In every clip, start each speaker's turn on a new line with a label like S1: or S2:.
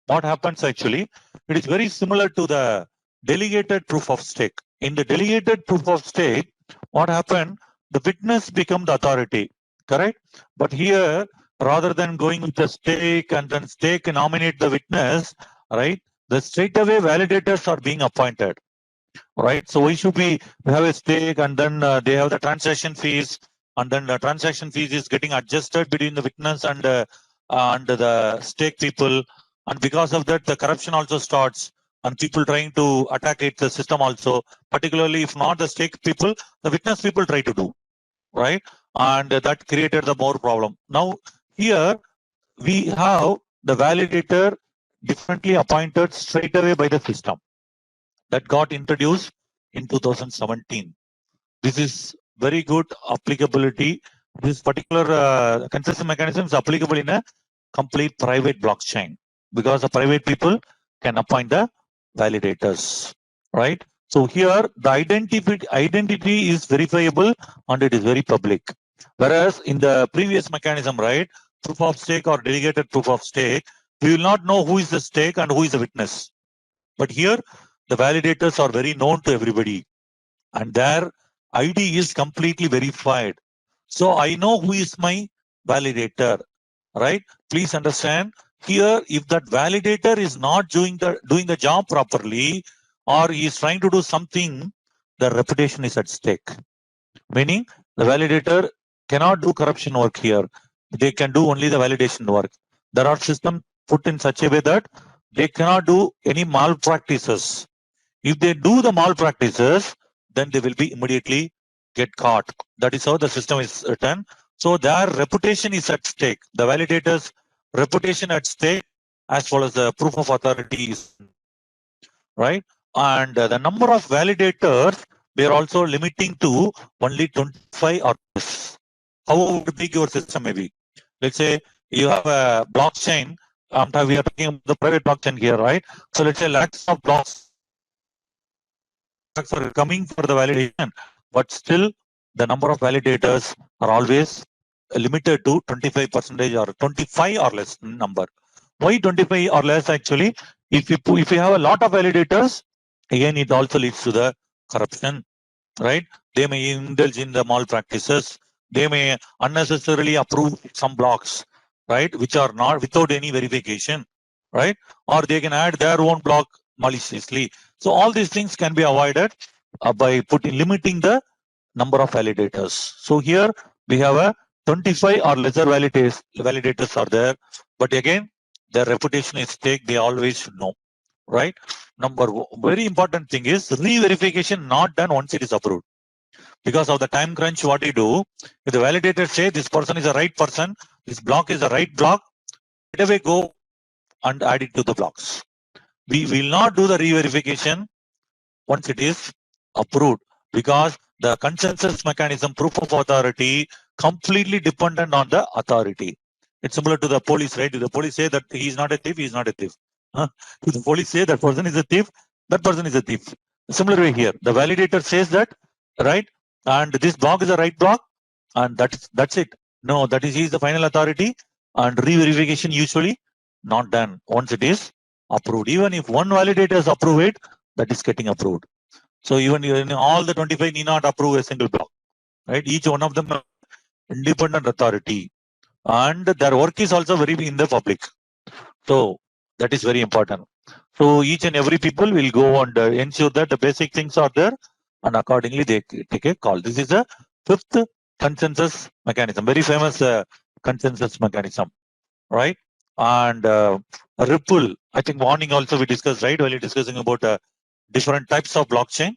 S1: what happens actually, it is very similar to the delegated proof of stake. In the delegated proof of stake, what happened? The witness become the authority, correct? But here, rather than going with the stake and then stake nominate the witness, right? The straightaway validators are being appointed, right? So we should be, we have a stake and then they have the transaction fees, and then the transaction fees is getting adjusted between the witness and the stake people. And because of that, the corruption also starts and people trying to attack it, the system also, particularly if not the stake people, the witness people try to do, right? And that created the more problem. Now here we have the validator differently appointed straight away by the system that got introduced in 2017. This is very good applicability. This particular consensus mechanism is applicable in a complete private blockchain because the private people can appoint the validators, right? So here the identity is verifiable and it is very public. Whereas in the previous mechanism, right, proof of stake or delegated proof of stake, we will not know who is the stake and who is the witness. But here the validators are very known to everybody and their ID is completely verified. So I know who is my validator, right? Please understand here, if that validator is not doing the job properly, or he is trying to do something, the reputation is at stake. Meaning the validator cannot do corruption work here. They can do only the validation work. There are systems put in such a way that they cannot do any malpractices. If they do the malpractices, then they will be immediately get caught. That is how the system is written. So their reputation is at stake. The validators' reputation at stake, as well as the proof of authority is, right? And the number of validators, we are also limiting to only 25 or less. How big your system may be? Let's say you have a blockchain. We are talking about the private blockchain here, right? So let's say lakhs of blocks are coming for the validation, but still the number of validators are always limited to 25% or 25 or less number. Why 25 or less? Actually, if you have a lot of validators, again it also leads to the corruption, right? They may indulge in the malpractices. They may unnecessarily approve some blocks, right, which are not without any verification, right? Or they can add their own block maliciously. So all these things can be avoided by limiting the number of validators. So here we have a 25 or lesser validators are there, but again their reputation is stake. They always should know, right? Very important thing is re-verification not done once it is approved. Because of the time crunch, what you do, if the validator say this person is the right person, this block is the right block, right away go and add it to the blocks. We will not do the re-verification once it is approved, because the consensus mechanism, proof of authority, completely dependent on the authority. It's similar to the police, right? If the police say that he is not a thief, he is not a thief. If the police say that person is a thief, that person is a thief. Similar way here, the validator says that, right? And this block is the right block, and that's it. No, that is he is the final authority, and re-verification usually not done once it is approved. Even if one validator is approved it, that is getting approved. So even all the 25 need not approve a single block, right? Each one of them independent authority, and their work is also very in the public. So that is very important. So each and every people will go and ensure that the basic things are there, and accordingly they take a call. This is the fifth consensus mechanism, very famous consensus mechanism, right? And Ripple, I think morning also we discussed, right, while discussing about different types of blockchain,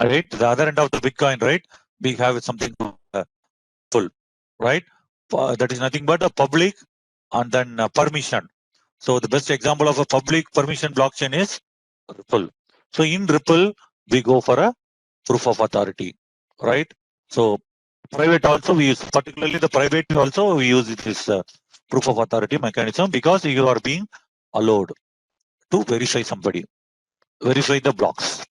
S1: right? The other end of the Bitcoin, right? We have something full, right? That is nothing but a public and then permission. So the best example of a public permission blockchain is Ripple. So in Ripple, we go for a proof of authority, right? So private also we use, particularly the private also we use this proof of authority mechanism, because you are being allowed to verify somebody, verify the blocks,